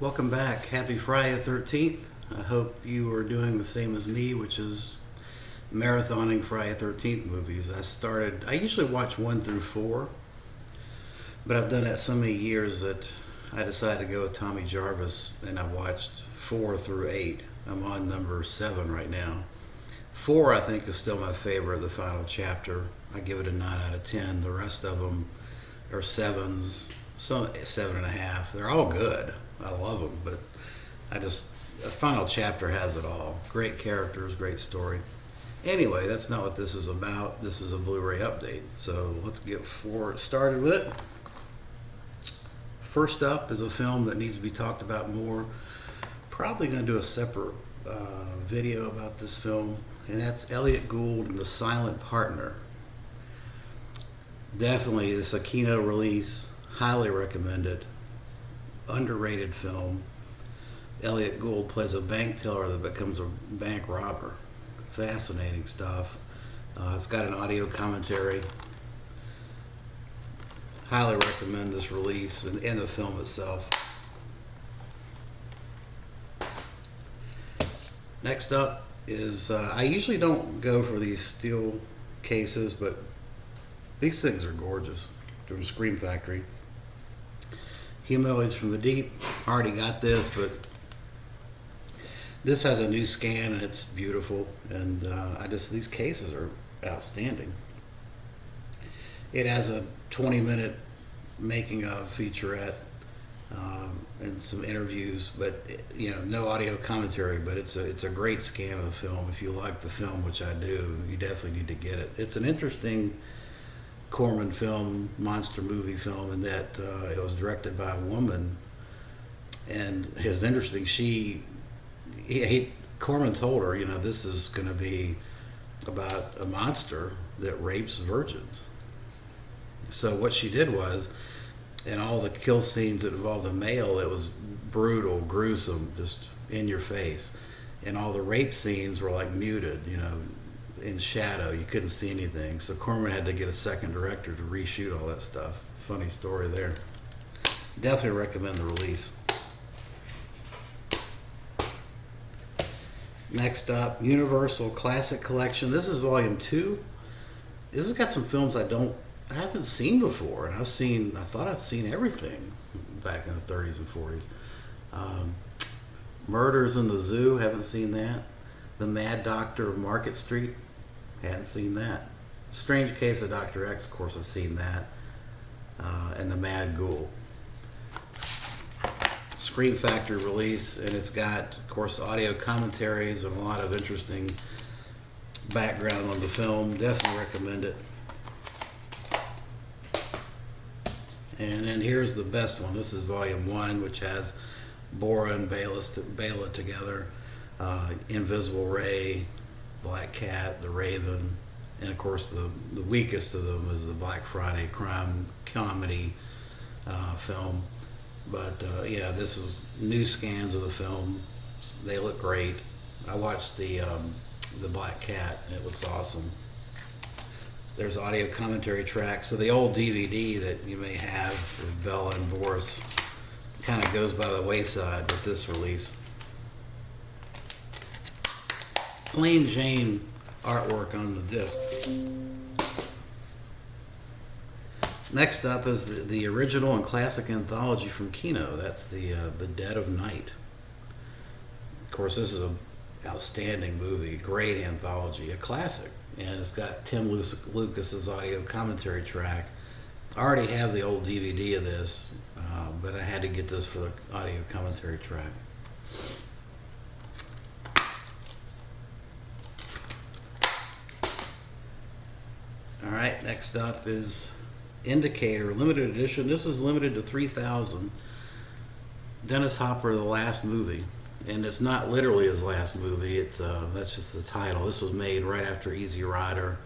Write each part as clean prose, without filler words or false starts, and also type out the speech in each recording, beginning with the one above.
Welcome back. Happy Friday the 13th. I hope you are doing the same as me, which is marathoning Friday the 13th movies. I usually watch 1 through 4, but I've done that so many years that I decided to go with Tommy Jarvis, and I watched 4 through 8. I'm on number 7 right now. 4, I think, is still my favorite, the final chapter. I give it a 9 out of 10. The rest of them are 7s, some 7.5. They're all good. I love them, but the final chapter has it all. Great characters, great story. Anyway, that's not what this is about. This is a Blu-ray update. So let's get started with it. First up is a film that needs to be talked about more. Probably going to do a separate video about this film, and that's Elliot Gould and The Silent Partner. Definitely, this is a Kino release. Highly recommended. Underrated film. Elliot Gould plays a bank teller that becomes a bank robber. Fascinating stuff. It's got an audio commentary. Highly recommend this release and the film itself. Next up is, I usually don't go for these steel cases, but these things are gorgeous. They're from Scream Factory. Humanoids from the Deep. Already got this, but this has a new scan and it's beautiful. And these cases are outstanding. It has a 20-minute making of featurette and some interviews, but no audio commentary. But it's a great scan of the film. If you like the film, which I do, you definitely need to get it. It's an interesting Corman film, monster movie film, in that it was directed by a woman, and it's interesting. Corman told her, this is going to be about a monster that rapes virgins. So what she did was, in all the kill scenes that involved a male, it was brutal, gruesome, just in your face, and all the rape scenes were like muted, in shadow. You couldn't see anything. So Corman had to get a second director to reshoot all that stuff. Funny story there. Definitely recommend the release. Next up, Universal Classic Collection. This is volume 2. This has got some films I haven't seen before, and I thought I'd seen everything back in the 30s and 40s. Murders in the Zoo, haven't seen that. The Mad Doctor of Market Street, hadn't seen that. Strange Case of Dr. X, of course, I've seen that. And The Mad Ghoul. Scream Factory release, and it's got, of course, audio commentaries and a lot of interesting background on the film. Definitely recommend it. And then here's the best one. This is volume 1, which has Bora and Bela together. Invisible Ray, Black Cat, The Raven, and of course the weakest of them is the Black Friday crime comedy film. But this is new scans of the film. They look great. I watched the Black Cat, and it looks awesome. There's audio commentary tracks. So the old DVD that you may have of Bella and Boris kind of goes by the wayside with this release. Plain Jane artwork on the discs. Next up is the original and classic anthology from Kino. That's the Dead of Night. Of course, this is an outstanding movie, great anthology, a classic, and it's got Tim Lucas's audio commentary track. I already have the old DVD of this, but I had to get this for the audio commentary track. Alright, next up is Indicator, limited edition. This is limited to 3,000. Dennis Hopper, the last movie. And it's not literally his last movie. That's just the title. This was made right after Easy Rider.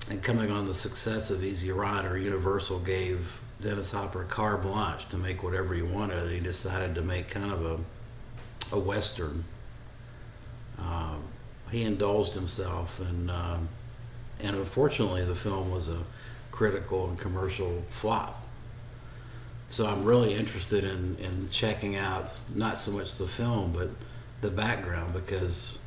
And coming on the success of Easy Rider, Universal gave Dennis Hopper carte blanche to make whatever he wanted. He decided to make kind of a Western. He indulged himself, and unfortunately the film was a critical and commercial flop. So I'm really interested in checking out not so much the film, but the background, because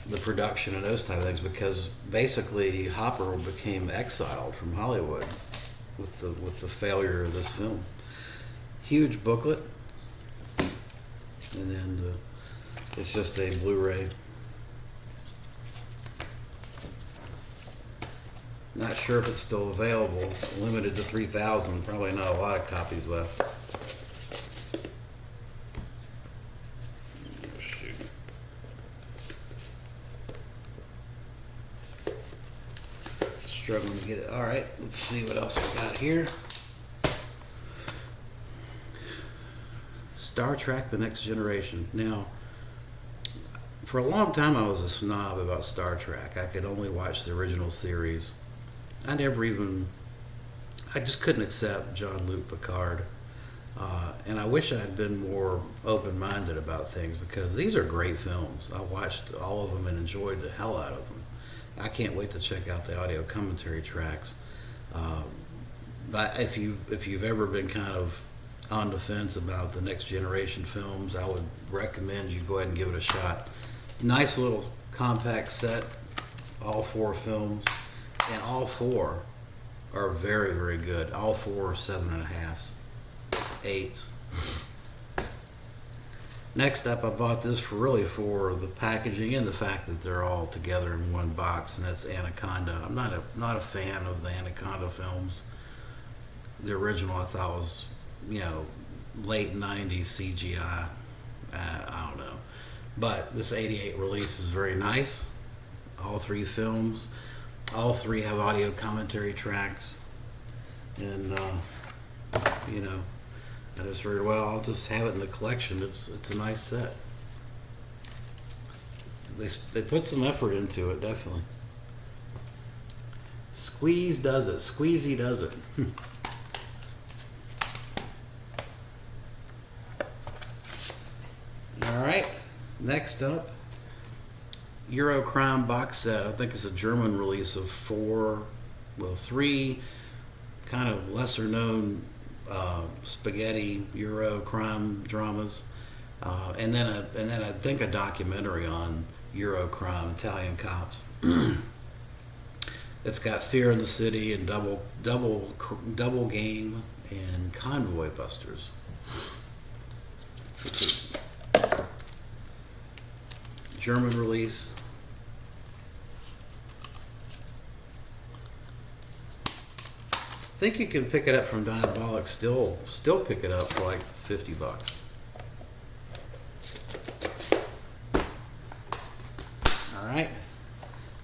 the production and those type of things, because basically Hopper became exiled from Hollywood with the failure of this film. Huge booklet, and then it's just a Blu-ray. Not sure if it's still available. Limited to 3,000. Probably not a lot of copies left. Oh, shoot. Struggling to get it. All right, let's see what else we got here. Star Trek: The Next Generation. Now, for a long time I was a snob about Star Trek. I could only watch the original series. I just couldn't accept Jean-Luc Picard. And I wish I had been more open-minded about things, because these are great films. I watched all of them and enjoyed the hell out of them. I can't wait to check out the audio commentary tracks. But if you've ever been kind of on the fence about the Next Generation films, I would recommend you go ahead and give it a shot. Nice little compact set, all 4 films. And all 4 are very, very good. All 4 are 7.5s, 8s. Next up, I bought this for the packaging and the fact that they're all together in one box, and that's Anaconda. I'm not a fan of the Anaconda films. The original I thought was, late 90s CGI. I don't know. But this 88 release is very nice. All 3 films. All 3 have audio commentary tracks, and I just figured, well, I'll just have it in the collection. It's a nice set. They put some effort into it, definitely. Squeezy does it. All right, next up, Eurocrime box set. I think it's a German release of 3 kind of lesser known spaghetti Euro crime dramas, and then I think a documentary on Euro crime, Italian cops. It's got Fear in the City and Double Game and Convoy Busters. It's a German release. I think you can pick it up from Diabolic, still pick it up for like $50. All right.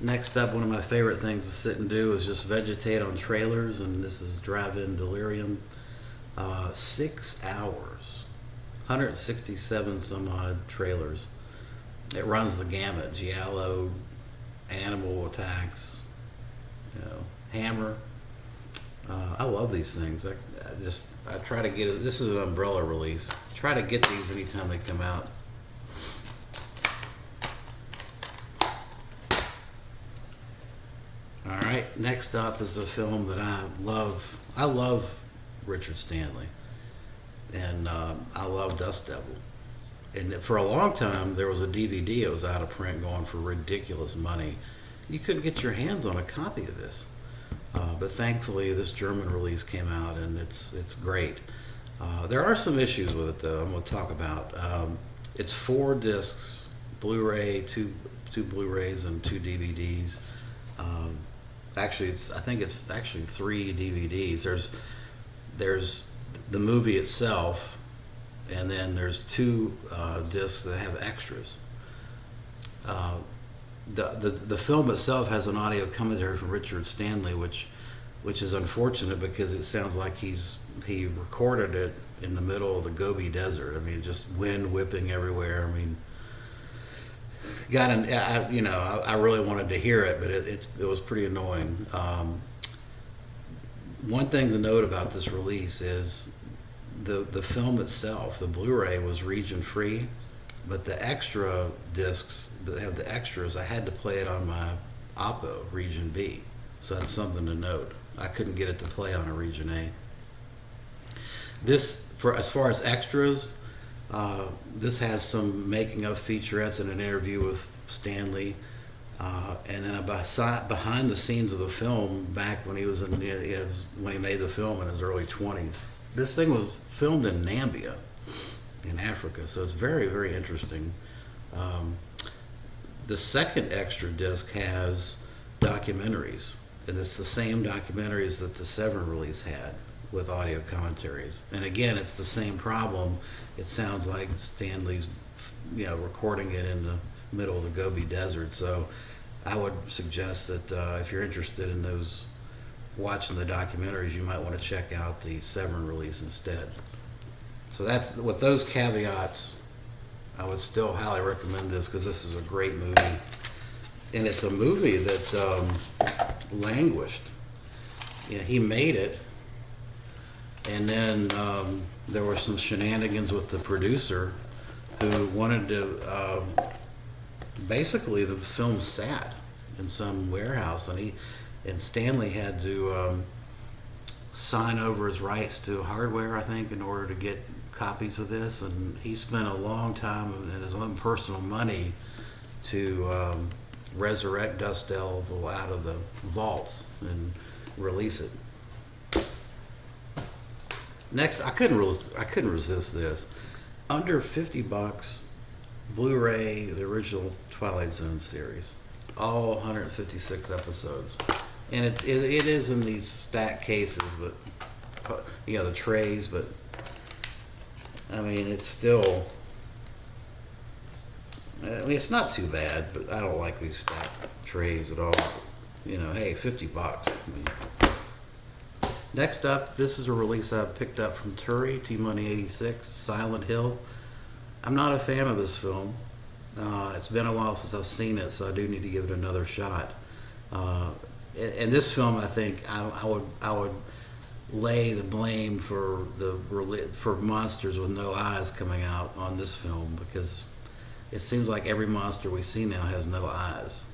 Next up, one of my favorite things to sit and do is just vegetate on trailers, and this is Drive-In Delirium. 6 hours, 167 some odd trailers. It runs the gamut: giallo, animal attacks, Hammer. I love these things. I try to get it. This is an umbrella release. Try to get these anytime they come out. All right. Next up is a film that I love. I love Richard Stanley, and I love Dust Devil. And for a long time, there was a DVD. It was out of print, going for ridiculous money. You couldn't get your hands on a copy of this. But thankfully, this German release came out, and it's great. There are some issues with it, though. I'm going to talk about. It's 4 discs, Blu-ray, two Blu-rays, and 2 DVDs. Actually, I think it's actually 3 DVDs. There's the movie itself, and then there's 2 discs that have extras. The film itself has an audio commentary from Richard Stanley, which is unfortunate because it sounds like he recorded it in the middle of the Gobi Desert. I mean, just wind whipping everywhere. I mean, I really wanted to hear it, but it was pretty annoying. One thing to note about this release is the film itself, the Blu-ray, was region free. But the extra discs that have the extras, I had to play it on my Oppo Region B. So that's something to note. I couldn't get it to play on a Region A. This, for as far as extras, this has some making of featurettes and an interview with Stanley, and then behind the scenes of the film back when he was when he made the film in his early 20s. This thing was filmed in Nambia, in Africa, so it's very, very interesting. The second extra disc has documentaries, and it's the same documentaries that the Severin release had, with audio commentaries. And again, it's the same problem. It sounds like Stanley's, recording it in the middle of the Gobi Desert. So I would suggest that if you're interested in watching the documentaries, you might want to check out the Severin release instead. So that's, with those caveats, I would still highly recommend this, because this is a great movie. And it's a movie that languished. He made it, and then there were some shenanigans with the producer who wanted to, basically the film sat in some warehouse, and Stanley had to sign over his rights to hardware, I think, in order to get copies of this, and he spent a long time and his own personal money to resurrect Dust Devil out of the vaults and release it. Next, I couldn't resist this. Under $50, Blu-ray, the original Twilight Zone series, all 156 episodes, and it is in these stacked cases, but the trays. But I mean, it's still. It's not too bad, but I don't like these stacked trays at all. Hey, $50. I mean, next up, this is a release I picked up from Turi, T-Money 86, Silent Hill. I'm not a fan of this film. It's been a while since I've seen it, so I do need to give it another shot. In this film, I think I would lay the blame for monsters with no eyes coming out on this film, because it seems like every monster we see now has no eyes.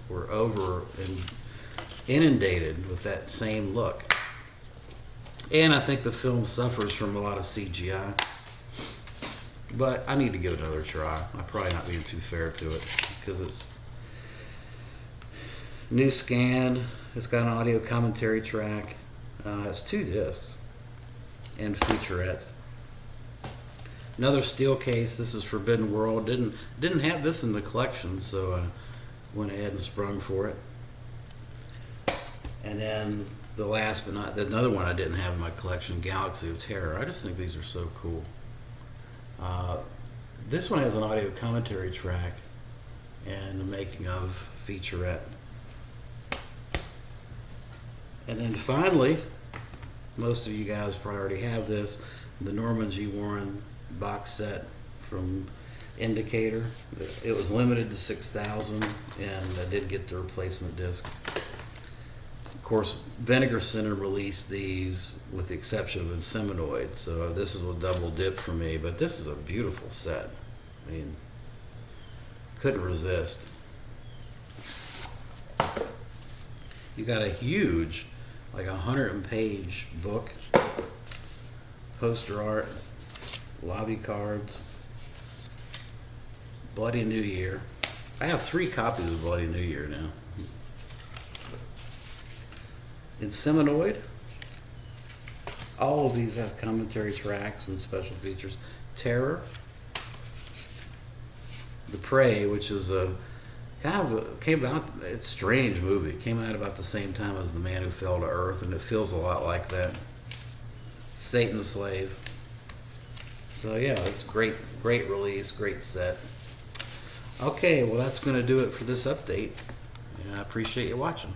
We're over and inundated with that same look. And I think the film suffers from a lot of CGI. But I need to give it another try. I'm probably not being too fair to it, because it's new scan. It's got an audio commentary track. It's 2 discs and featurettes. Another steel case. This is Forbidden World. Didn't have this in the collection, so I went ahead and sprung for it. And then the last but not another one I didn't have in my collection, Galaxy of Terror. I just think these are so cool. This one has an audio commentary track and the making of featurette. And then finally, most of you guys probably already have this, the Norman G. Warren box set from Indicator. It was limited to 6,000, and I did get the replacement disc. Of course, Vinegar Center released these with the exception of Inseminoid, so this is a double dip for me, but this is a beautiful set. I mean, couldn't resist. You got a huge, like 100-page book, poster art, lobby cards, Bloody New Year. I have 3 copies of Bloody New Year now. Inseminoid. All of these have commentary tracks and special features. Terror. The Prey, which is came out, it's a strange movie. It came out about the same time as The Man Who Fell to Earth, and it feels a lot like that. Satan's Slave. So yeah, it's great release, great set. Okay, well that's going to do it for this update. And I appreciate you watching.